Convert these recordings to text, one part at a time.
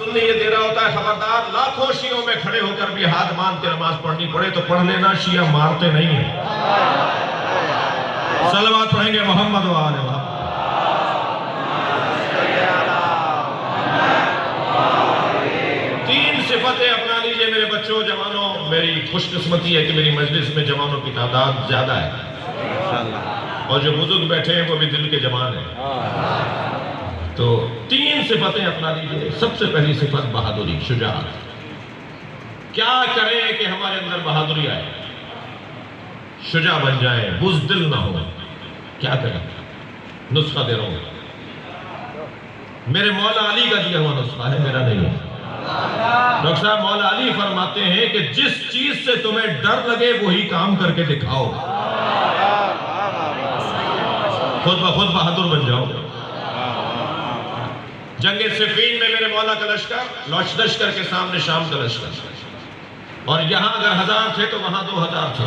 انہیں یہ دے رہا ہوتا ہے خبردار لاکھوں شیعوں میں کھڑے ہو کر بھی ہاتھ مان کے نماز پڑھنی پڑے تو پڑھ لینا، شیعہ مارتے نہیں ہیں۔ صلوات پڑھیں گے محمد و آل محمد۔ تین صفتیں اپنا لیجئے میرے بچوں جوانوں، میری خوش قسمتی ہے کہ میری مجلس میں جوانوں کی تعداد زیادہ ہے اور جو بزرگ بیٹھے ہیں وہ بھی دل کے جوان ہیں۔ تو تین صفتیں اپنا لیجئے۔ سب سے پہلی صفت بہادری، شجاعت۔ کیا کریں کہ ہمارے اندر بہادری آئے، شجاع بن جائیں، بزدل نہ ہو؟ کیا کریں؟ نسخہ دے رہا ہوں، میرے مولا علی کا دیا ہوا نسخہ ہے، میرا نہیں ہے۔ ڈاکٹر صاحب مولا علی فرماتے ہیں کہ جس چیز سے تمہیں ڈر لگے وہی کام کر کے دکھاؤ، خود بخود بہادر بن جاؤ۔ جنگ صفین میں میرے مولا کا لشکر کے سامنے شام کا لشکر، اور یہاں اگر 1000 تھے تو وہاں 2000 تھے،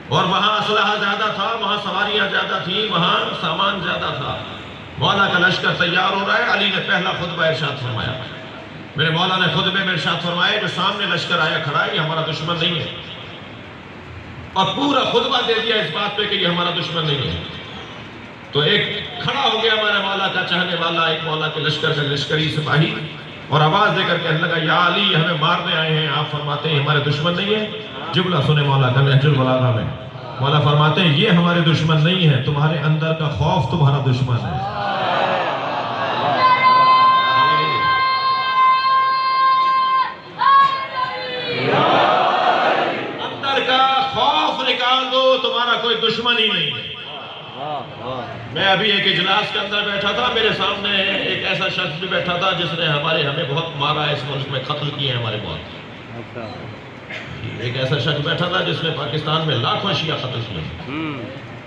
اور وہاں اسلحہ زیادہ تھا، وہاں سواریاں زیادہ تھیں، وہاں سامان زیادہ تھا۔ مولا کا لشکر تیار ہو رہا ہے، علی نے پہلا خطبہ ارشاد فرمایا۔ میرے مولا نے خطبے میں ارشاد فرمایا جو سامنے لشکر آیا کھڑا ہے یہ ہمارا دشمن نہیں ہے، اور پورا خطبہ دے دیا اس بات پہ کہ یہ ہمارا دشمن نہیں ہے۔ تو ایک کھڑا ہو گیا ہمارے مولا کا چاہنے والا، ایک مولا کے لشکر کا لشکری سپاہی، اور آواز دے کر کہنے لگا یا علی ہمیں مارنے آئے ہیں، آپ فرماتے ہیں ہمارے دشمن نہیں ہے؟ جملہ سنے مولا کا نہج البلاغہ میں، مولا فرماتے ہیں یہ ہمارے دشمن نہیں ہے، تمہارے اندر کا خوف تمہارا دشمن ہے۔ اندر کا خوف نکال دو، تمہارا کوئی دشمن ہی نہیں ہے۔ میں ابھی ایک اجلاس کے اندر بیٹھا تھا، میرے سامنے ایک ایسا شخص بھی بیٹھا تھا جس نے ہمیں بہت مارا ہے، اس ملک میں قتل کیے ہیں ہمارے بہت۔ ایک ایسا شخص بیٹھا تھا جس نے پاکستان میں لاکھوں شیعہ قتل کیے،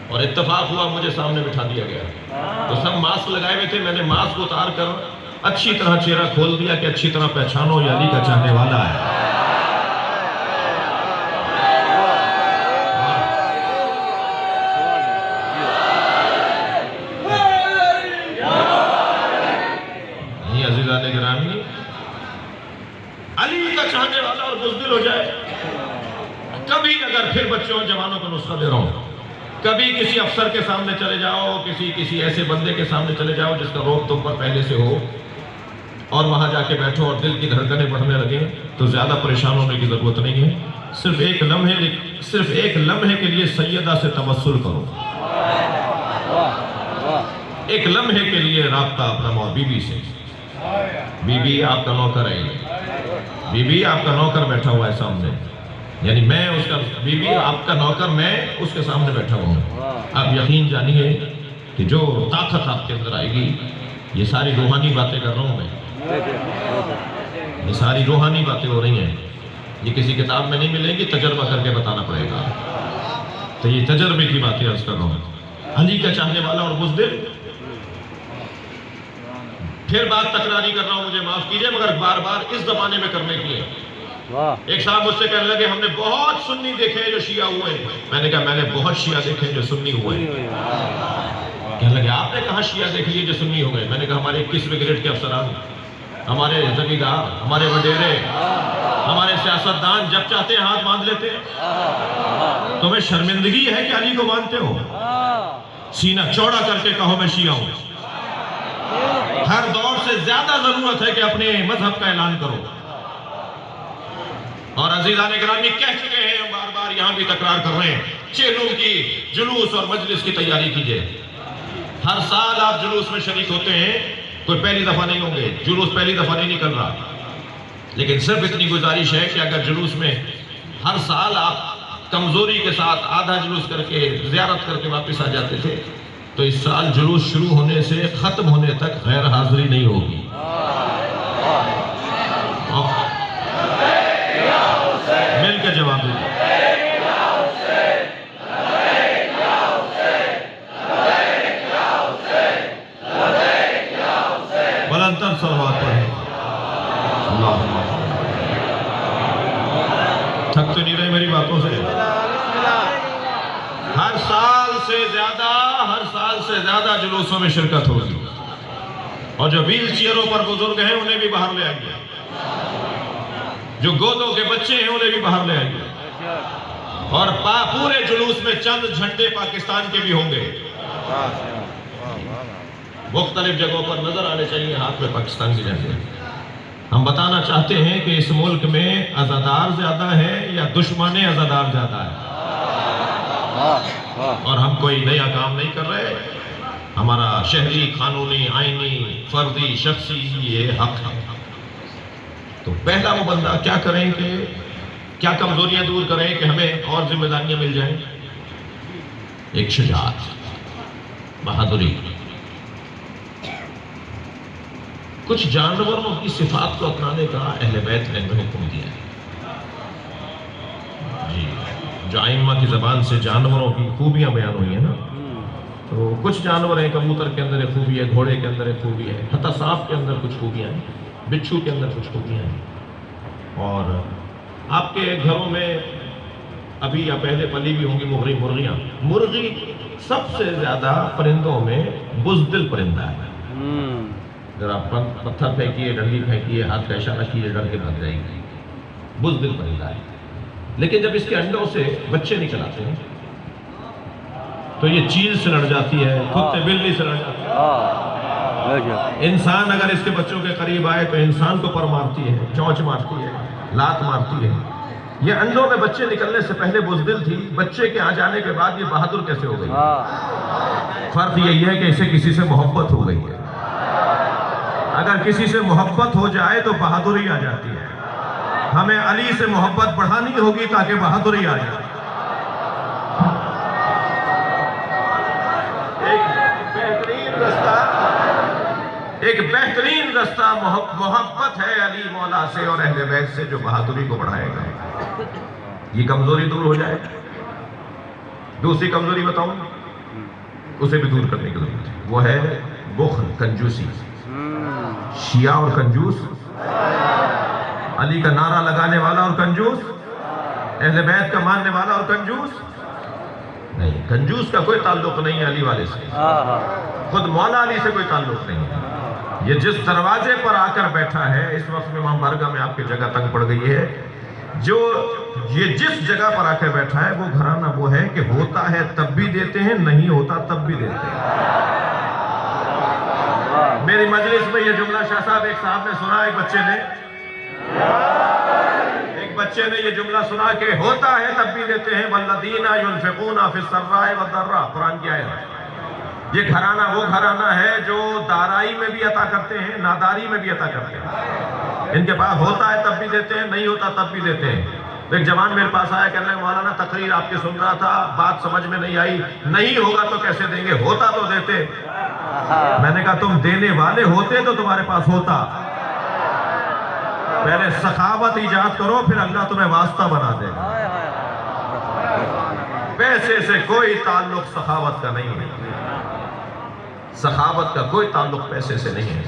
اور اتفاق ہوا مجھے سامنے بٹھا دیا گیا۔ تو سب ماسک لگائے ہوئے تھے، میں نے ماسک اتار کر اچھی طرح چہرہ کھول دیا کہ اچھی طرح پہچانو یہ علی کا چاہنے والا ہے۔ علی کا چاہنے والا اور بزدل ہو جائے، کبھی اگر پھر بچوں جوانوں کو نسخہ دے رہا ہوں، کبھی کسی افسر کے سامنے چلے جاؤ، کسی ایسے بندے کے سامنے چلے جاؤ جس کا روب تم پر پہلے سے ہو، اور وہاں جا کے بیٹھو اور دل کی دھڑکنیں بڑھنے لگیں، تو زیادہ پریشان ہونے کی ضرورت نہیں ہے۔ صرف ایک لمحے کے لیے سیدہ سے توسل کرو، ایک لمحے کے لیے رابطہ اپنا ماں بی بی سے۔ بی بی آپ کا نوکر ہے، بی بی آپ کا نوکر بیٹھا ہوا ہے سامنے، یعنی میں اس کا بی بی آپ کا نوکر، میں اس کے سامنے بیٹھا ہوا ہوں۔ آپ یقین جانیے کہ جو طاقت آپ کے اندر آئے گی، یہ ساری روحانی باتیں کر رہا ہوں میں، یہ ساری روحانی باتیں ہو رہی ہیں، یہ کسی کتاب میں نہیں ملے گی، تجربہ کر کے بتانا پڑے گا۔ تو یہ تجربے کی باتیں عرض کر رہا ہوں۔ علی کا چاہنے والا اور بزدل، پھر بات تکراری کر رہا ہوں، مجھے معاف کیجئے، مگر بار بار اس زمانے میں کرنے کی ہے۔ ایک صاحب مجھ سے کہنے لگے ہم نے بہت سنی دیکھے ہیں جو شیعہ ہوئے ہیں۔ میں نے کہا میں نے بہت شیعہ دیکھے ہیں جو سنی ہوئے ہیں۔ کہنے لگے آپ نے کہاں شیعہ دیکھ لیے جو سنی ہو گئے؟ میں نے کہا ہمارے 21ویں گریڈ کے افسران، ہمارے زمیندار، ہمارے وڈیرے، ہمارے سیاستدان جب چاہتے ہیں ہاتھ باندھ لیتے ہیں۔ تمہیں شرمندگی ہے کہ علی کو مانتے ہو؟ سینہ چوڑا کر کے کہو میں شیعہ ہوں۔ ہر دور سے زیادہ ضرورت ہے کہ اپنے مذہب کا اعلان کرو، اور عزیزان گرامی کہہ چکے ہیں، ہم بار بار یہاں بھی تکرار کر رہے ہیں، چہلوں کی جلوس اور مجلس کی تیاری کیجئے۔ ہر سال آپ جلوس میں شریک ہوتے ہیں، کوئی پہلی دفعہ نہیں ہوں گے، جلوس پہلی دفعہ نہیں نکل رہا، لیکن صرف اتنی گزارش ہے کہ اگر جلوس میں ہر سال آپ کمزوری کے ساتھ آدھا جلوس کر کے زیارت کر کے واپس آ جاتے تھے، تو اس سال جلوس شروع ہونے سے ختم ہونے تک غیر حاضری نہیں ہوگی۔ مل کے جواب دیں۔ بلندتر صلوات پڑھیں۔ تھک تو نہیں رہے میری باتوں سے؟ ہر سال سے زیادہ جلوسوں میں شرکت ہوگی، اور جو ویل چیئروں پر بزرگ ہیں انہیں بھی باہر لے آئیے، جو گودوں کے بچے ہیں انہیں بھی باہر لے آئیے، اور پورے جلوس میں چند جھنڈے پاکستان کے بھی ہوں گے، مختلف جگہوں پر نظر آنے چاہیے ہاتھ میں پاکستان کے جھنڈے۔ ہم بتانا چاہتے ہیں کہ اس ملک میں عزادار زیادہ ہے یا دشمن عزادار زیادہ ہے، اور ہم کوئی نیا کام نہیں کر رہے، ہمارا شہری، قانونی، آئینی، فردی، شخصی یہ حق ہے۔ تو پہلا وہ بندہ کیا کریں کہ کیا کمزوریاں دور کریں کہ ہمیں اور ذمہ داریاں مل جائیں؟ ایک شجاعت، بہادری۔ کچھ جانوروں کی صفات کو اپنانے کا اہل بیت نے ہمیں حکم دیا ہے جی، جو ائمہ کی زبان سے جانوروں کی خوبیاں بیان ہوئی ہیں نا، تو کچھ جانور ہیں، کبوتر کے اندر ایک خوبی ہے، گھوڑے کے اندر ایک خوبی ہے، حتی سانپ کے اندر کچھ خوبیاں ہیں، بچھو کے اندر کچھ خوبیاں ہیں۔ اور آپ کے گھروں میں ابھی یا پہلے پلی بھی ہوں گی مرغیاں۔ مرغی سب سے زیادہ پرندوں میں بزدل پرندہ ہے، ذرا پتھر پھینکیے، ڈنڈی پھینکیے، ہاتھ کا اشارہ کیے، ڈر کے بھاگ جائے گی، بزدل پرندہ ہے۔ لیکن جب اس کے انڈوں سے بچے نکل آتے ہیں تو یہ چیل سے لڑ جاتی ہے، کتے بلی سے لڑ جاتی ہے، انسان اگر اس کے بچوں کے قریب آئے تو انسان کو پر مارتی ہے، چونچ مارتی ہے، لات مارتی ہے۔ یہ انڈوں میں بچے نکلنے سے پہلے بزدل تھی، بچے کے آ جانے کے بعد یہ بہادر کیسے ہو گئی؟ فرق یہی ہے کہ اسے کسی سے محبت ہو گئی ہے۔ اگر کسی سے محبت ہو جائے تو بہادری آ جاتی ہے۔ ہمیں علی سے محبت بڑھانی ہوگی تاکہ بہادری آ جائے۔ ایک بہترین رستہ محبت ہے علی مولا سے اور اہل بیت سے، جو بہادری کو بڑھائے گا، یہ کمزوری دور ہو جائے۔ دوسری کمزوری بتاؤں، اسے بھی دور کرنے کی ضرورت ہے، وہ ہے بخل، کنجوسی۔ شیعہ اور کنجوس، علی کا نعرہ لگانے والا اور کنجوس، اہل بیت کا ماننے والا اور کنجوس نہیں۔ کنجوس کا کوئی تعلق نہیں ہے علی والے سے، خود مولا علی سے کوئی تعلق نہیں ہے۔ یہ جس دروازے پر آ کر بیٹھا ہے، اس وقت میں امام بارگاہ میں آپ کی جگہ تنگ پڑ گئی ہے، جو یہ جس جگہ پر آ کر بیٹھا ہے وہ گھرانہ وہ ہے کہ ہوتا ہے تب بھی دیتے ہیں، نہیں ہوتا تب بھی دیتے ہیں۔ میری مجلس میں یہ جملہ شاہ صاحب ایک صاحب نے سنا، ایک بچے نے یہ جملہ سنا کہ ہوتا ہے تب بھی دیتے ہیں، والذین ينفقون فی السراء والضراء، قرآن کی آیت۔ یہ گھرانہ وہ گھرانہ ہے جو دارائی میں بھی عطا کرتے ہیں، ناداری میں بھی عطا کرتے ہیں۔ ان کے پاس ہوتا ہے تب بھی دیتے ہیں، نہیں ہوتا تب بھی دیتے ہیں۔ ایک جوان میرے پاس آیا کہنے لگا مولانا تقریر آپ کی سن رہا تھا، بات سمجھ میں نہیں آئی، نہیں ہوگا تو کیسے دیں گے، ہوتا تو دیتے۔ میں نے کہا تم دینے والے ہوتے تو تمہارے پاس ہوتا۔ پہلے سخاوت ایجاد کرو، پھر اللہ تمہیں واسطہ بنا دے گا۔ پیسے سے کوئی تعلق سخاوت کا نہیں ہے، سخاوت کا کوئی تعلق پیسے سے نہیں ہے۔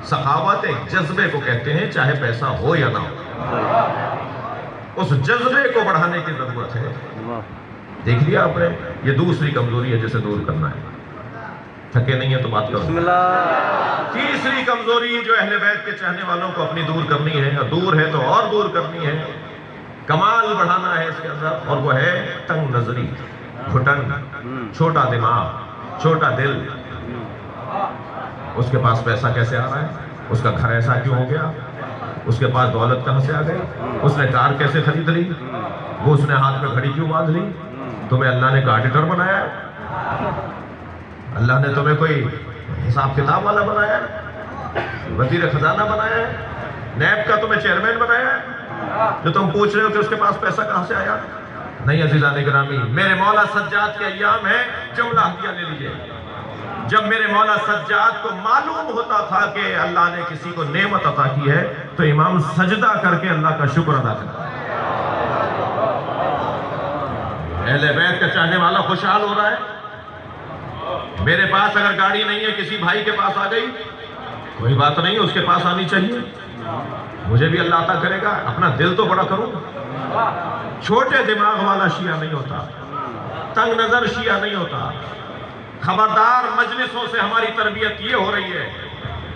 سخاوت ایک جذبے کو کہتے ہیں، چاہے پیسہ ہو یا نہ ہو، اس جذبے کو بڑھانے کی ضرورت ہے۔ دیکھ لیا آپ نے، یہ دوسری کمزوری ہے جسے دور کرنا ہے۔ تھکے نہیں ہے تو بات کرو۔ تیسری کمزوری جو اہل بیت کے چاہنے والوں کو اپنی دور کرنی ہے، اور دور ہے تو اور دور کرنی ہے، کمال بڑھانا ہے اس کے اندر، اور وہ ہے تنگ نظری، گھٹن، چھوٹا دماغ، چھوٹا دل۔ اس کے پاس پیسہ کیسے آ رہا ہے، اس کا گھر ایسا کیوں ہو گیا، اس کے پاس دولت کہاں سے آ گئی، اس نے کار کیسے خرید لی، وہ اس نے ہاتھ میں گھڑی کیوں باندھ لی۔ تمہیں اللہ نے آڈیٹر بنایا، اللہ نے تمہیں کوئی حساب کتاب والا بنایا، وزیر خزانہ بنایا ہے، نیب کا تمہیں چیئرمین بنایا ہے، جو تم پوچھ رہے ہو کہ اس کے پاس پیسہ کہاں سے آیا۔ نہیں عزیزان گرامی، میرے مولا سجاد کے ایام ہے، جملہ ہدیہ لے لیجئے۔ جب میرے مولا سجاد کو معلوم ہوتا تھا کہ اللہ نے کسی کو نعمت عطا کی ہے تو امام سجدہ کر کے اللہ کا شکر ادا کرتا ہے۔ اہل بیت کا چاہنے والا خوشحال ہو رہا ہے۔ میرے پاس اگر گاڑی نہیں ہے، کسی بھائی کے پاس آ گئی، کوئی بات نہیں، اس کے پاس آنی چاہیے، مجھے بھی اللہ عطا کرے گا، اپنا دل تو بڑا کروں۔ چھوٹے دماغ والا شیعہ نہیں ہوتا، تنگ نظر شیعہ نہیں ہوتا۔ خبردار، مجلسوں سے ہماری تربیت یہ ہو رہی ہے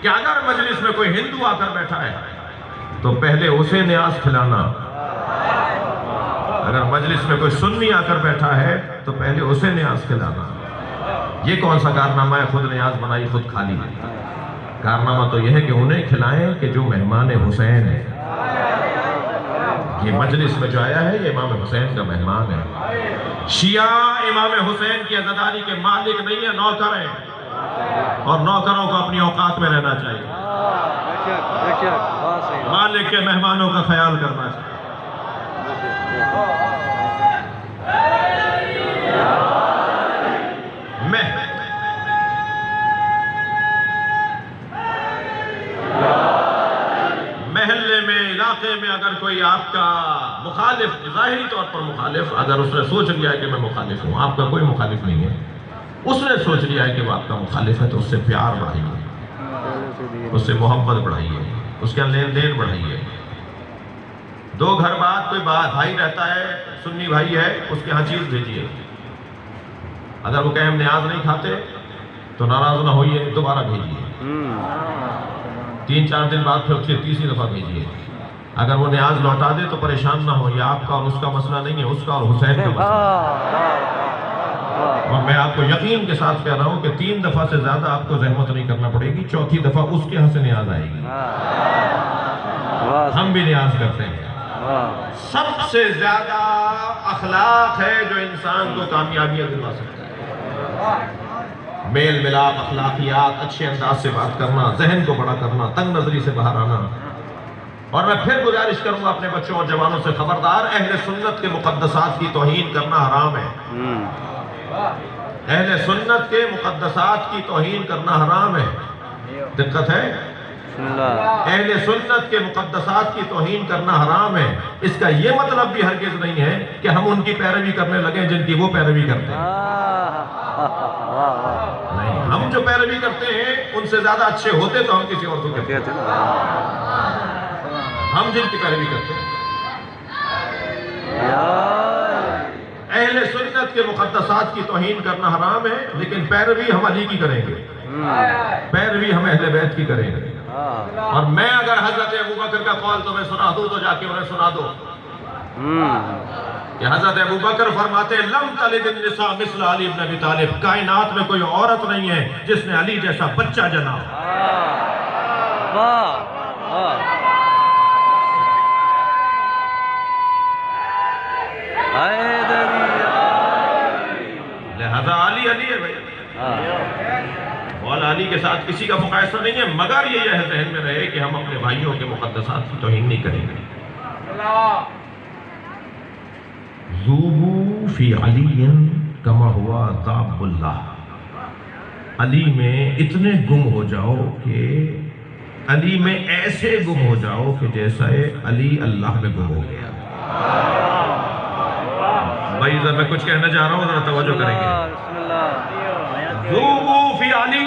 کہ اگر مجلس میں کوئی ہندو آ کر بیٹھا ہے تو پہلے اسے نیاز کھلانا، اگر مجلس میں کوئی سنی آ کر بیٹھا ہے تو پہلے اسے نیاز کھلانا۔ یہ کون سا کارنامہ ہے خود نیاز بنائی خود کھا لی؟ کارنامہ تو یہ ہے کہ انہیں کھلائیں کہ جو مہمان حسین ہے۔ یہ مجلس میں جو آیا ہے یہ امام حسین کا مہمان ہے۔ شیعہ امام حسین کی عزاداری کے مالک نہیں ہے، نوکر ہیں، اور نوکروں کو اپنی اوقات میں رہنا چاہیے، مالک کے مہمانوں کا خیال کرنا چاہیے۔ محلے میں، علاقے میں اگر کوئی آپ کا مخالف، ظاہری طور پر مخالف، اگر اس نے سوچ لیا ہے کہ میں مخالف ہوں، آپ کا کوئی مخالف نہیں ہے، اس نے سوچ لیا ہے کہ وہ آپ کا مخالف ہے، تو اس سے پیار بڑھائیے، اس سے محبت بڑھائیے، اس کا لین دین بڑھائیے۔ دو گھر بعد کوئی بھائی رہتا ہے، سنی بھائی ہے، اس کے ہاں چیز بھیجیے، اگر وہ کہیں ہم نیاز نہیں کھاتے تو ناراض نہ ہوئیے، دوبارہ بھیجیے، 3-4 دن بعد پھر تیسری دفعہ بھیجیے۔ اگر وہ نیاز لوٹا دے تو پریشان نہ ہو، یہ آپ کا اور اس کا مسئلہ نہیں ہے، اس کا اور حسین کا مسئلہ ہے۔ اور میں آپ کو یقین کے ساتھ کہہ رہا ہوں کہ 3 دفعہ سے زیادہ آپ کو زحمت نہیں کرنا پڑے گی، 4تھی دفعہ اس کے ہاں سے نیاز آئے گی۔ ہم بھی نیاز کرتے ہیں۔ سب سے زیادہ اخلاق ہے جو انسان کو کامیابیاں دلا سکتا ہے، میل ملاپ، اخلاقیات، اچھے انداز سے بات کرنا، ذہن کو بڑا کرنا، تنگ نظری سے باہر آنا۔ اور میں پھر گزارش کروں گا اپنے بچوں اور جوانوں سے، خبردار، اہل سنت کے مقدسات کی توہین کرنا حرام ہے، اہل سنت کے مقدسات کی توہین کرنا حرام ہے۔ دقت ہے؟ اہل سنت کے مقدسات کی توہین کرنا حرام ہے۔ اس کا یہ مطلب بھی ہرگز نہیں ہے کہ ہم ان کی پیروی کرنے لگیں جن کی وہ پیروی کرتے ہیں، نہیں، ہم جو پیروی کرتے ہیں ان سے زیادہ اچھے ہوتے تو ہم کسی اور کو کرتے ہیں، ہم جن کی پیروی کرتے ہیں۔ اہل سنت کے مقدسات کی توہین کرنا حرام ہے، لیکن پیروی ہم علی کی کریں گے، پیروی ہم اہل بیت کی کریں گے۔ اور میں اگر حضرت ابوبکر کا قول تمہیں سنا دوں تو جا کے انہیں سنا دو کہ حضرت ابوبکر فرماتے لم تلد النساء مثل علی بن ابی طالب، کائنات میں کوئی عورت نہیں ہے جس نے علی جیسا بچہ جنا۔ لہذا علی علی ہے بھائی، مولا علی کے ساتھ کسی کا مقایسہ نہیں ہے، مگر یہ ذہن میں رہے کہ ہم اپنے بھائیوں کے مقدسات کی توہین نہیں کریں گے۔ ذوبوا فی علی کما ہوا ذاب اللہ، علی میں اتنے گم ہو جاؤ کہ علی میں ایسے گم ہو جاؤ کہ جیسا علی اللہ میں گم ہو گیا۔ بھائی ذرا میں کچھ کہنا چاہ رہا ہوں، ذرا توجہ کریں گے۔ ذوبوا فی علی،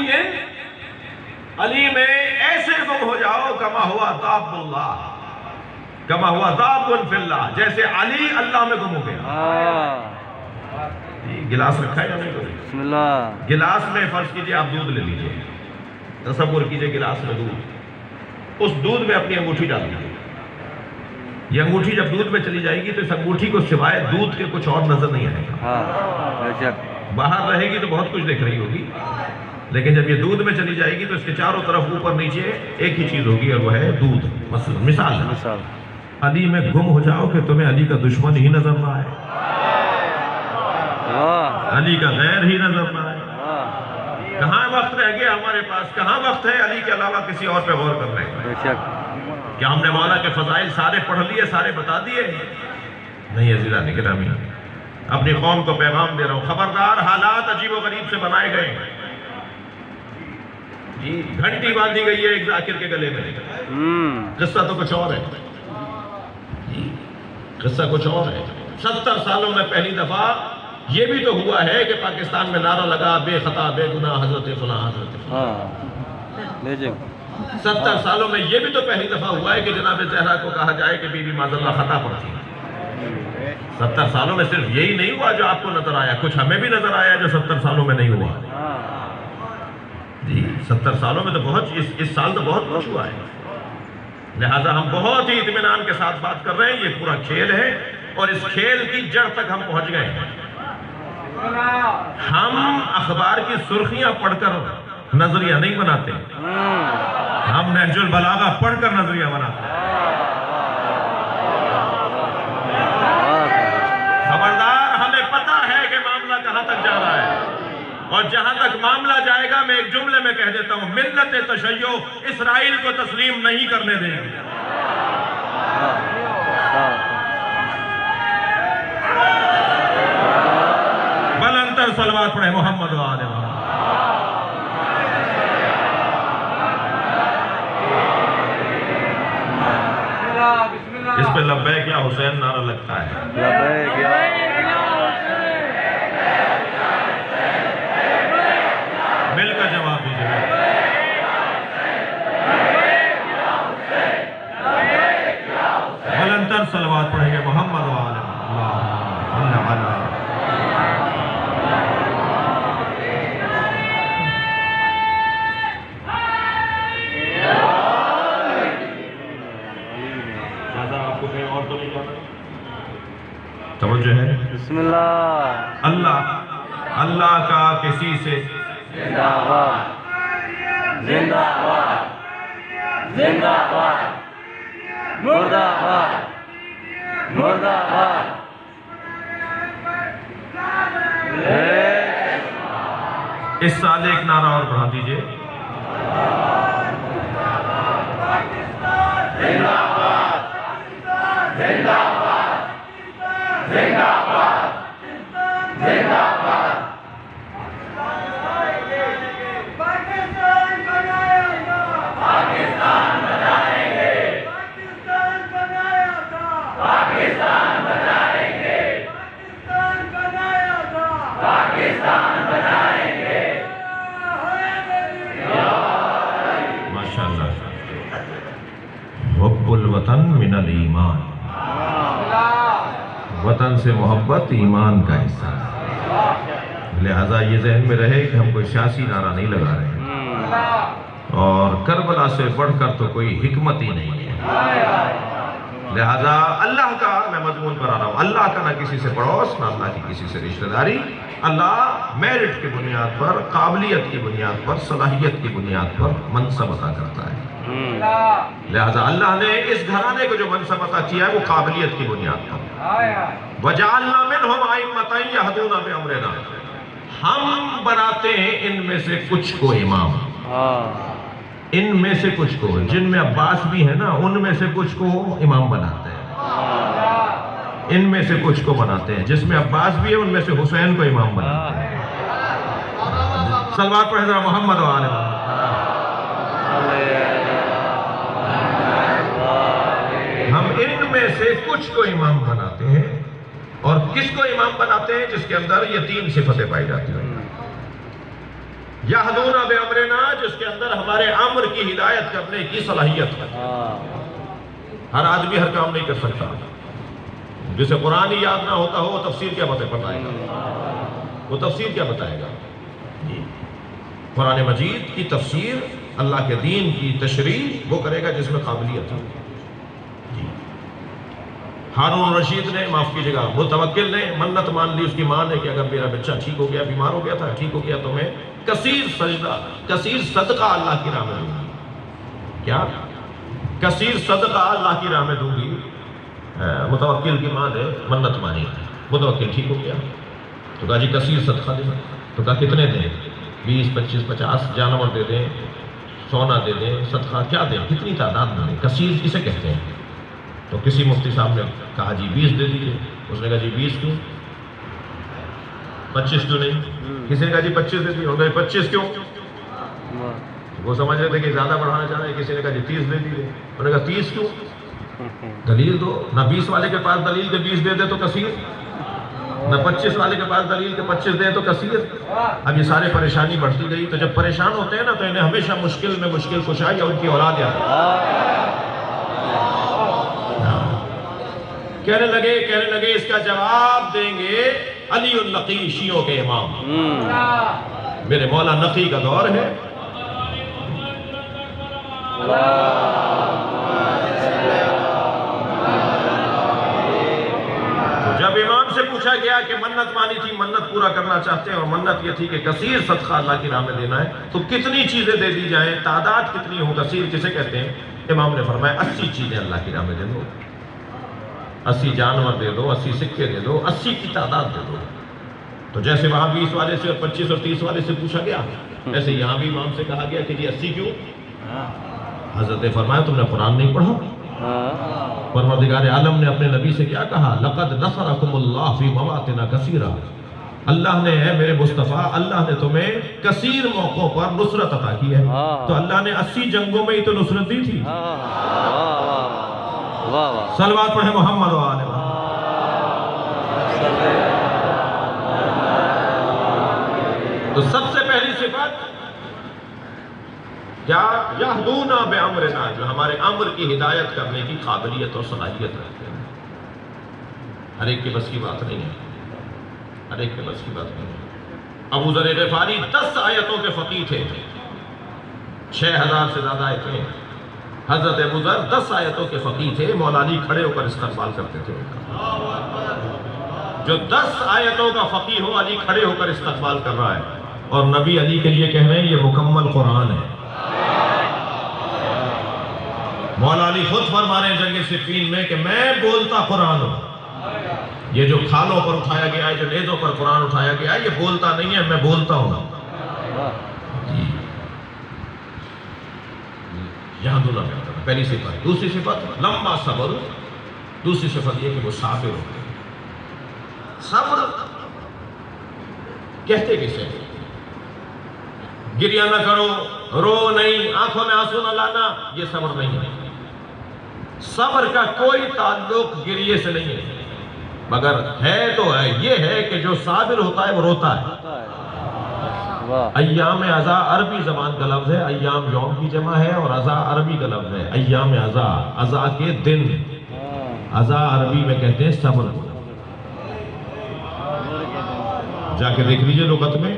علی میں ایسے گم ہو جاؤ کما ہوا ذاب اللہ، کما ہوا ذاب فی اللہ، جیسے علی اللہ میں گم ہو گیا۔ گلاس رکھا ہے یا نہیں؟ بسم اللہ۔ گلاس میں فرض کیجئے آپ دودھ لے لیجئے، تصور کیجئے گلاس میں دودھ، اس دودھ میں اپنی انگوٹھی ڈال دیجئے۔ یہ انگوٹھی جب دودھ میں چلی جائے گی تو اس انگوٹھی کو سوائے دودھ کے کچھ اور نظر نہیں آئے گا، باہر رہے گی تو بہت کچھ دیکھ رہی ہوگی، لیکن جب یہ دودھ میں چلی جائے گی تو اس کے چاروں طرف اوپر نیچے ایک ہی چیز ہوگی، اور وہ ہے دودھ۔ مثال ہے، علی میں گم ہو جاؤ کہ تمہیں علی کا دشمن ہی نظر نہ آئے، علی کا غیر ہی نظر نہ آئے۔ کہاں وقت رہ گیا ہمارے پاس، کہاں وقت ہے علی کے علاوہ کسی اور پہ غور کرنے کا؟ کیا ہم نے مولا کے فضائل سارے پڑھ لیے، سارے بتا دیے؟ نہیں عزیزان گرامی، اپنی قوم کو پیغام دے رہا ہوں، خبردار، حالات عجیب و غریب سے بنائے گئے ہیں۔ گھنٹی باندھی گئی ہے ایک ذاکر کے گلے میں، قصہ تو کچھ اور ہے، قصہ کچھ اور ہے۔ 70 سالوں میں پہلی دفعہ یہ بھی تو ہوا ہے کہ پاکستان میں نعرہ لگا بے خطا بے گناہ حضرت فلاں حضرت فلاں۔ 70 سالوں میں یہ بھی تو پہلی دفعہ ہوا ہے کہ جناب زہرا کو کہا جائے کہ بی بی معاذ اللہ خطا پڑتی ہے۔ 70 سالوں میں صرف یہی نہیں ہوا جو آپ کو نظر آیا، کچھ ہمیں بھی نظر آیا جو 70 سالوں میں نہیں ہوا۔ جی 70 سالوں میں تو بہت، اس سال تو بہت کچھ ہوا ہے، لہٰذا ہم بہت ہی اطمینان کے ساتھ بات کر رہے ہیں. یہ پورا کھیل ہے اور اس کھیل کی جڑ تک ہم پہنچ گئے ہیں. ہم اخبار کی سرخیاں پڑھ کر نظریہ نہیں بناتے، ہم نہج البلاغہ پڑھ کر نظریہ بناتے ہیں. خبردار، ہمیں پتہ ہے کہ معاملہ کہاں تک جا رہا ہے، اور جہاں تک معاملہ جائے گا میں ایک جملے میں کہہ دیتا ہوں، ملت تشیع اسرائیل کو تسلیم نہیں کرنے دیں گے. بلندتر صلوات پڑھیں محمد و آل محمد. اس پہ لبیک یا حسین نعرہ لگتا ہے. لبیک یا مل کر جواب دیجیے. بلندتر صلوات پڑھیں گے محمد و آل محمد. آپ کو کہیں اور تو نہیں جانا؟ توجہ ہے. بسم اللہ. اللہ کا کسی سے زندہ باد، زندہ باد، زندہ باد، مردہ باد، مردہ باد. اس سال ایک نعرہ اور بڑھا دیجئے. زندہ باد، زندہ باد، زندہ باد، زندہ باد. پاکستان بنایا تھا، پاکستان بنائیں گے، پاکستان بنایا تھا، پاکستان بنائیں گے، پاکستان بنایا تھا، پاکستان بنائیں گے. ماشاءاللہ. حب الوطن من الایمان، وطن سے محبت ایمان کا حصہ ہے. لہذا یہ ذہن میں رہے کہ ہم کوئی سیاسی نعرہ نہیں لگا رہے ہیں، اور کربلا سے بڑھ کر تو کوئی حکمت ہی نہیں ہے. لہذا اللہ کا میں مضمون پر آ رہا ہوں، اللہ کا نہ کسی سے پڑوس، نہ اللہ کی کسی سے رشتہ داری. اللہ میرٹ کی بنیاد پر، قابلیت کی بنیاد پر، صلاحیت کی بنیاد پر منصب عطا کرتا ہے. لہذا اللہ نے اس گھرانے کو جو منصب عطا کیا ہے وہ قابلیت کی بنیاد پر. وَجَعَلْنَا مِنْهُمْ أَئِمَّةً يَهْدُونَ بِأَمْرِنَا، ہم بناتے ہیں ان میں سے کچھ کو امام. ان میں سے کچھ کو، جن میں عباس بھی ہیں نا، ان میں سے کچھ کو امام بناتے ہیں. ان میں سے کچھ کو بناتے ہیں، جس میں عباس بھی ہے ان میں سے حسین کو امام بناتے ہیں. صلوات پڑھیں ذرا محمد و آل محمد. ہم ان میں سے کچھ کو امام بناتے ہیں، اور کس کو امام بناتے ہیں؟ جس کے اندر یہ 3 صفتیں پائی جاتی ہیں. یہدون بامرنا، جس کے اندر ہمارے امر کی ہدایت کرنے کی صلاحیت ہے. ہر آدمی ہر کام نہیں کر سکتا. جسے قرآن ہی یاد نہ ہوتا ہو وہ تفسیر کیا بتائے گا؟ وہ تفسیر کیا بتائے گا؟ قرآن مجید کی تفسیر، اللہ کے دین کی تشریح وہ کرے گا جس میں قابلیت ہے. ہارون رشید نے، معاف کیجیے گا، متوکل نے منت مان لی اس کی ماں نے کہ اگر میرا بچہ ٹھیک ہو گیا، بیمار ہو گیا تھا، ٹھیک ہو گیا تو میں کثیر سجدہ، کثیر صدقہ اللہ کی راہ میں دوں گی. کیا؟ کثیر صدقہ اللہ کی راہ میں دوں گی. متوکل کی ماں نے منت مانی، متوکل ٹھیک ہو گیا تو کہا جی کثیر صدقہ دیں. تو کہا کتنے دیں؟ 20 25 50 جانور دے دیں، سونا دے دیں، صدقہ کیا دیں، کتنی تعداد دیں؟ کثیر کسے کہتے ہیں؟ تو کسی مفتی صاحب نے کہا جی 20 دے دیجئے. اس نے کہا جی 20 کیوں؟ 25 کیوں نہیں؟ کسی نے کہا جی 25 دے دیجئے. انہوں نے کہا 25 کیوں؟ وہ سمجھ رہے تھے کہ زیادہ بڑھانا چاہ رہے ہیں. کسی نے کہا جی 30 دے دیجئے. انہوں نے کہا 30 کیوں؟ دلیل دو. نہ 20 والے کے پاس دلیل کے 20 دے دے تو کثیر، نہ 25 والے کے پاس دلیل کے 25 دے تو کثیر. اب یہ سارے پریشانی بڑھتی گئی. تو جب پریشان ہوتے ہیں نا تو انہیں ہمیشہ مشکل میں مشکل کشا یا ان کی اولاد یاد کہنے لگے اس کا جواب دیں گے علی النقی، شیعوں کے امام. میرے مولا نقی کا دور ہے، تو جب امام سے پوچھا گیا کہ منت مانی تھی، منت پورا کرنا چاہتے ہیں اور منت یہ تھی کہ کثیر صدقہ اللہ کی راہ میں دینا ہے، تو کتنی چیزیں دے دی جائیں، تعداد کتنی ہو، کثیر کسے کہتے ہیں؟ امام نے فرمایا 80 چیزیں اللہ کی راہ میں دے دو، 80 جانور دے دو، 80 سکے دے دو، 80 کی تعداد دے دو۔ تو جیسے وہاں 20 والے سے اور 25 اور 30 والے سے پوچھا گیا، ایسے یہاں بھی امام سے کہا گیا کہ جی 80 کیوں؟ حضرت نے فرمایا تم نے قرآن نہیں پڑھا؟ پروردگار عالم نے اپنے نبی سے کیا کہا؟ لقد نصرکم اللہ فی مواطن کثیرہ، اللہ نے ہے میرے مصطفیٰ، اللہ نے تمہیں کثیر موقعوں پر نصرت عطا کی ہے۔ تو اللہ نے 80 جنگوں میں ہی تو نصرت دی تھی۔ صلوات پڑھیں محمد و آل محمد۔ تو سب سے پہلی صفت کیا؟ یہدونا بامرنا، جو ہمارے امر کی ہدایت کرنے کی قابلیت اور صلاحیت رکھتے ہیں۔ ہر ایک کے بس کی بات نہیں ہے، ہر ایک کے بس کی بات نہیں ہے۔ ابو ذر غفاری 10 آیتوں کے فقیہ تھے، 6000 سے زیادہ آیتیں۔ حضرت ابو ذر 10 آیتوں کے فقیہ تھے، مولا علی کھڑے ہو کر استقبال کرتے تھے۔ جو 10 آیتوں کا فقیہ ہو، علی کھڑے ہو کر استقبال کر رہا ہے، اور نبی علی کے لیے کہہ رہے ہیں یہ مکمل قرآن ہے۔ مولا علی خود فرما رہے ہیں جنگ صفین میں کہ میں بولتا قرآن ہوں، یہ جو کھالوں پر اٹھایا گیا ہے، جو نیزوں پر قرآن اٹھایا گیا ہے، یہ بولتا نہیں ہے، میں بولتا ہوں۔ یہاں دونوں میں ہوتا ہے پہلی صفت۔ دوسری صفت لمبا صبر، دوسری صفت یہ کہ وہ صابر ہوتے ہیں۔ صبر کہتے کسے؟ گریہ نہ کرو، رو نہیں، آنکھوں میں آنسو نہ لانا، یہ صبر نہیں ہے۔ صبر کا کوئی تعلق گریے سے نہیں ہے، مگر ہے تو ہے، یہ ہے کہ جو صابر ہوتا ہے وہ روتا ہے۔ ایام عزا عربی زبان کا لفظ ہے، ایام یوم کی جمع ہے اور عزا عربی کا لفظ ہے۔ ایام عزا، عزا کے دن، عزا عربی میں کہتے ہیں صبر کو۔ جا کے دیکھ لیجئے لغت میں،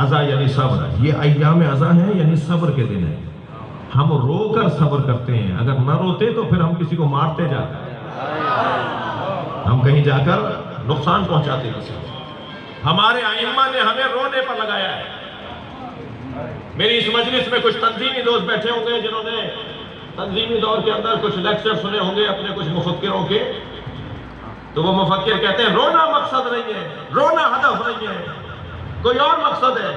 عزا یعنی صبر، یہ ایام عزا ہے یعنی صبر کے دن ہے۔ ہم رو کر صبر کرتے ہیں، اگر نہ روتے تو پھر ہم کسی کو مارتے جاتے ہیں، ہم کہیں جا کر نقصان پہنچاتے ہیں کسی کو۔ ہمارے ائمہ نے ہمیں رونے پر لگایا ہے۔ میری اس مجلس میں کچھ تنظیمی دوست بیٹھے ہوں گے جنہوں نے تنظیمی دور کے اندر کچھ لیکچر سنے ہوں گے اپنے کچھ مفکروں کے، تو وہ مفکر کہتے ہیں رونا مقصد نہیں ہے، رونا ہدف نہیں ہے، کوئی اور مقصد ہے۔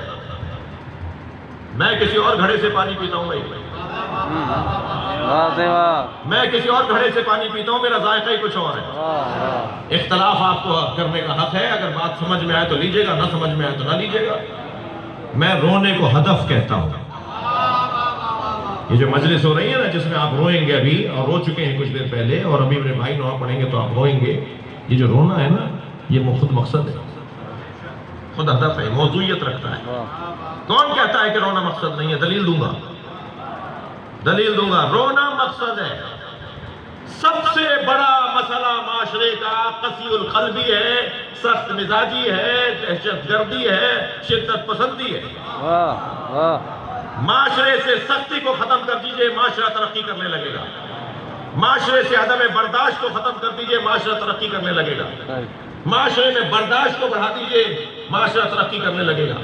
میں کسی اور گھڑے سے پانی پیتا ہوں بھائی، میں کسی اور گھڑے سے پانی پیتا ہوں، میرا ذائقہ ہی کچھ اور ہے۔ اختلاف آپ کو کرنے کا حق ہے، اگر بات سمجھ میں آئے تو لیجئے گا، نہ سمجھ میں آئے تو نہ لیجئے گا۔ میں رونے کو ہدف کہتا ہوں۔ یہ جو مجلس ہو رہی ہے نا، جس میں آپ روئیں گے ابھی، اور رو چکے ہیں کچھ دیر پہلے، اور ابھی میرے بھائی نواب پڑھیں گے تو آپ روئیں گے، یہ جو رونا ہے نا، یہ خود مقصد ہے، خود ہدف ہے، موضوعیت رکھتا ہے۔ کون کہتا ہے کہ رونا مقصد نہیں ہے؟ دلیل دوں گا، دلیل دوں گا۔ رونا مقصد ہے۔ سب سے بڑا مسئلہ معاشرے کا قسی القلبی ہے، سخت مزاجی ہے، دہشت گردی ہے، شدت پسندی ہے۔ معاشرے سے سختی کو ختم کر دیجئے، معاشرہ ترقی کرنے لگے گا۔ معاشرے سے عدم برداشت کو ختم کر دیجئے، معاشرہ ترقی کرنے لگے گا۔ معاشرے میں برداشت کو بڑھا دیجئے، معاشرہ ترقی کرنے لگے گا۔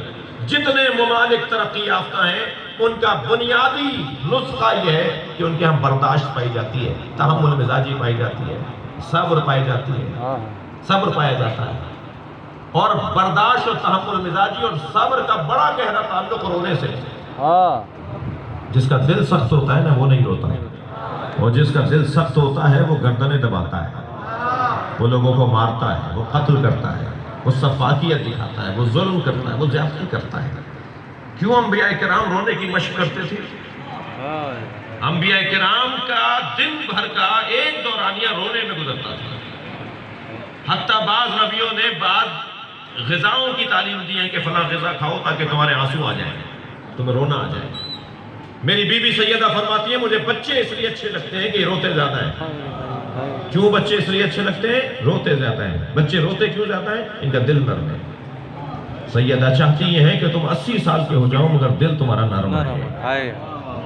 جتنے ممالک ترقی یافتہ ہیں، ان کا بنیادی نسخہ یہ ہے کہ ان کے ہاں برداشت پائی جاتی ہے، تحمل مزاجی پائی جاتی ہے، صبر پائی جاتی ہے، صبر پایا جاتا ہے۔ اور برداشت اور تحمل مزاجی اور صبر کا بڑا گہرا تعلق رونے سے۔ جس کا دل سخت ہوتا ہے نا، وہ نہیں روتا ہے، اور جس کا دل سخت ہوتا ہے وہ گردنیں دباتا ہے، وہ لوگوں کو مارتا ہے، وہ قتل کرتا ہے، وہ سفاکیت دکھاتا ہے، وہ ظلم کرتا ہے، وہ زیادتی کرتا ہے۔ کیوں انبیاء کرام رونے کی مشق کرتے تھے؟ انبیاء کرام کا دن بھر کا ایک دورانیہ رونے میں گزرتا تھا۔ حتیٰ بعض نبیوں نے بعض غذاؤں کی تعلیم دی ہے کہ فلاں غذا کھاؤ تاکہ تمہارے آنسو آ جائیں، تمہیں رونا آ جائے۔ میری بی بی سیدہ فرماتی ہے مجھے بچے اس لیے اچھے لگتے ہیں کہ یہ روتے زیادہ ہیں۔ کیوں بچے اس لیے اچھے لگتے ہیں؟ روتے زیادہ ہیں۔ بچے روتے کیوں زیادہ ہیں؟ ان کا دل نرم ہے۔ سیدہ چاہتی یہ ہے کہ تم 80 سال کے ہو جاؤ مگر دل تمہارا نرم ہے۔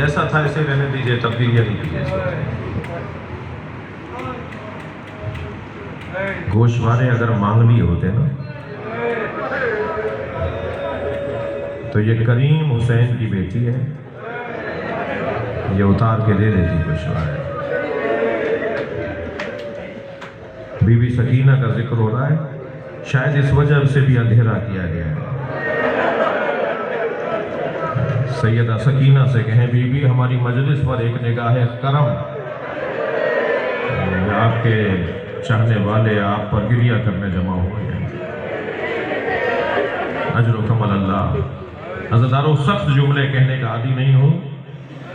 جیسا تھا اسے رہنے دیجیے، تبدیلیاں نہیں کیجیے۔ گوشوارے اگر مانگ لیے ہوتے نا تو یہ کریم حسین کی بیٹی ہے، یہ اتار کے دے دیتی گوشوارے۔ بی بی سکینہ کا ذکر ہو رہا ہے، شاید اس وجہ سے بھی اندھیرا کیا گیا ہے۔ سیدہ سکینہ سے کہیں بی بی ہماری مجلس پر ایک نگاہ کرم، آپ کے چاہنے والے آپ پر گریہ کرنے جمع ہوئے ہیں، اجرکم اللہ۔ عزیزانو، سخت جملے کہنے کا عادی نہیں ہوں،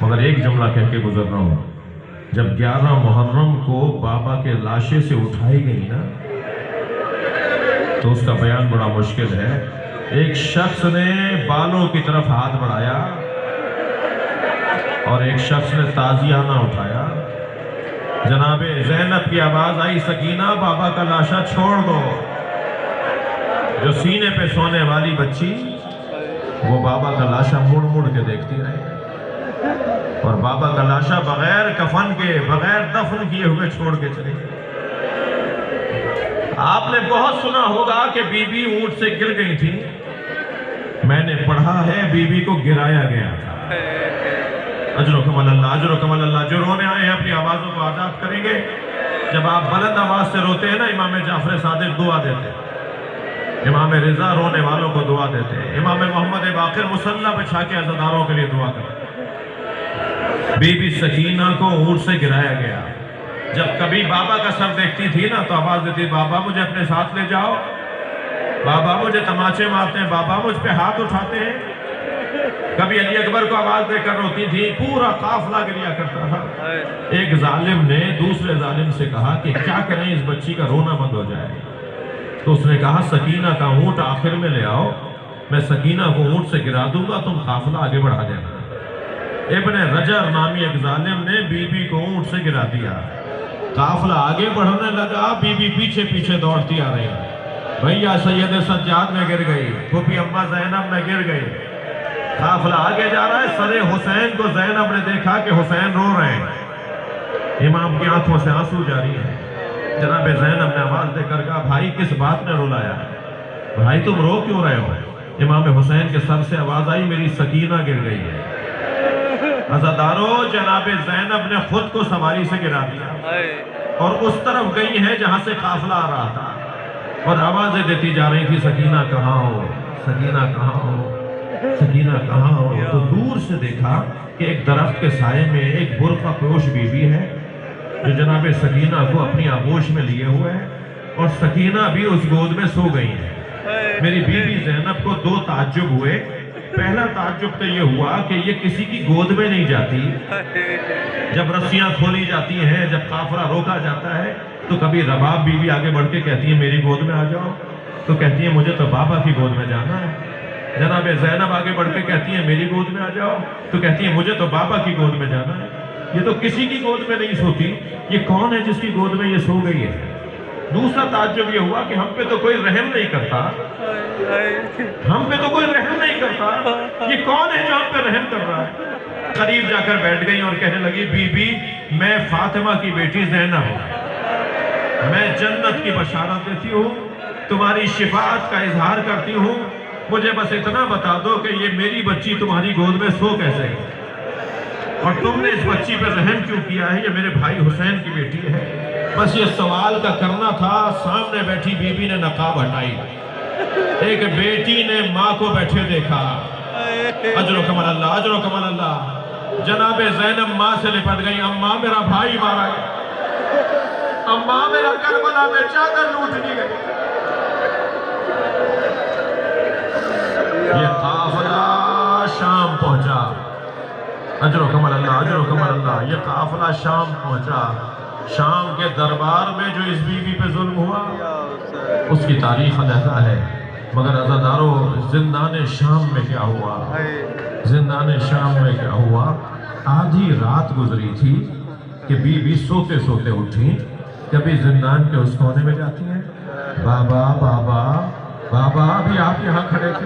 مگر ایک جملہ کہہ کے گزر رہا ہوں۔ جب 11 محرم کو بابا کے لاشے سے اٹھائی گئی نا تو اس کا بیان بڑا مشکل ہے۔ ایک شخص نے بالوں کی طرف ہاتھ بڑھایا اور ایک شخص نے تازیانہ اٹھایا۔ جناب زینب کی آواز آئی، سکینہ بابا کا لاشا چھوڑ دو۔ جو سینے پہ سونے والی بچی وہ بابا کا لاشا مڑ مڑ کے دیکھتی رہی اور بابا کا لاشا بغیر کفن کے، بغیر دفن کیے ہوئے چھوڑ کے چلی گئی۔ آپ نے بہت سنا ہوگا کہ بی بی اونٹ سے گر گئی تھی، میں نے پڑھا ہے بی بی کو گرایا گیا تھا۔ اجرکم اللہ، اجرکم اللہ۔ جو رونے آئے ہیں اپنی آوازوں کو آزاد کریں گے۔ جب آپ بلند آواز سے روتے ہیں نا، امام جعفر صادق دعا دیتے ہیں، امام رضا رونے والوں کو دعا دیتے ہیں، امام محمد باقر مصلی پہ چھا کے عزاداروں کے لیے دعا کرتے ہیں۔ بی بی سکینہ کو اونٹ سے گرایا گیا۔ جب کبھی بابا کا سر دیکھتی تھی نا تو آواز دیتی، بابا مجھے اپنے ساتھ لے جاؤ، بابا مجھے تماچے مارتے ہیں، بابا مجھ پہ ہاتھ اٹھاتے ہیں۔ کبھی علی اکبر کو آواز دے کر روتی تھی، پورا قافلہ گریا کرتا تھا۔ ایک ظالم نے دوسرے ظالم سے کہا کہ کیا کریں اس بچی کا رونا بند ہو جائے، تو اس نے کہا سکینہ کا اونٹ آخر میں لے آؤ، میں سکینہ کو اونٹ سے گرا دوں گا، تم قافلہ آگے بڑھا دینا۔ ابن رجر نامی ایک ظالم نے بی بی کو اونٹ سے گرا دیا، قافلہ آگے بڑھنے لگا، بی بی پیچھے پیچھے دوڑتی آ رہی، بھیا سید سجاد میں گر گئی، پھوپھی اماں زینب میں گر گئی، قافلہ آگے جا رہا ہے۔ سر حسین کو زینب نے دیکھا کہ حسین رو رہے ہیں، امام کی آنکھوں سے آنسو جاری ہے۔ جناب زینب نے آواز دے کر کہا، بھائی کس بات نے رلایا ہے، بھائی تم رو کیوں رہے ہو؟ امام حسین کے سر سے آواز آئی، میری سکینہ گر گئی ہے۔ عزادارو، جناب زینب نے خود کو سواری سے گرا دیا اور اس طرف گئی ہے جہاں سے قافلہ آ رہا تھا اور آوازیں دیتی جا رہی تھی، سکینہ کہاں ہو، سکینہ کہاں ہو، سکینہ کہاں ہو۔ تو دور سے دیکھا کہ ایک درخت کے سائے میں ایک برقع پوش بی بی ہے جو جناب سکینہ کو اپنی آغوش میں لیے ہوئے ہے اور سکینہ بھی اس گود میں سو گئی ہے۔ میری بی بی زینب کو 2 تعجب ہوئے۔ پہلا تعجب تو یہ ہوا کہ یہ کسی کی گود میں نہیں جاتی، جب رسیاں کھولی جاتی ہیں، جب قافلہ روکا جاتا ہے تو کبھی رباب بی بی آگے بڑھ کے کہتی ہے میری گود میں آ جاؤ، تو کہتی ہے مجھے تو بابا کی گود میں جانا ہے۔ جناب زینب آگے بڑھ کے کہتی ہے میری گود میں آ جاؤ، تو کہتی ہے مجھے تو بابا کی گود میں جانا ہے۔ یہ تو کسی کی گود میں نہیں سوتی، یہ کون ہے جس کی گود میں یہ سو گئی ہے؟ دوسرا تعجب یہ ہوا کہ ہم پہ تو کوئی رحم نہیں کرتا، ہم پہ تو کوئی رحم نہیں کرتا، یہ کون ہے جو ہم پہ رحم کر رہا ہے؟ قریب جا کر بیٹھ گئی اور کہنے لگی، بی بی میں فاطمہ کی بیٹی زینب ہوں، میں جنت کی بشارت دیتی ہوں، تمہاری شفاعت کا اظہار کرتی ہوں، مجھے بس اتنا بتا دو کہ یہ میری بچی تمہاری گود میں سو کیسے گئی اور تم نے اس بچی پہ رحم کیوں کیا ہے؟ یہ میرے بھائی حسین کی بیٹی ہے۔ بس یہ سوال کا کرنا تھا۔ سامنے بیٹھی بی بی نے نقاب ہٹائی، ایک بیٹی نے ماں کو بیٹھے دیکھا۔ اجرکم اللہ، اجرکم اللہ۔ جناب زینب ماں سے لپٹ گئی، اماں میرا بھائی مارا گیا، اماں میرا کربلا میں چادر لوٹ لی گئی۔ یہ قافلہ شام پہنچا، اجرکم اللہ، اجرکم اللہ۔ یہ قافلہ شام پہنچا، شام کے دربار میں جو اس بی بی پہ ظلم ہوا اس کی تاریخ علیحدہ ہے، مگر عزادارو زندان شام میں کیا ہوا، زندان شام میں کیا ہوا؟ آدھی رات گزری تھی کہ بی بی سوتے سوتے اٹھی، کبھی زندان کے اس کونے میں جاتی ہیں، بابا بابا بابا، ابھی آپ یہاں کھڑے تھے،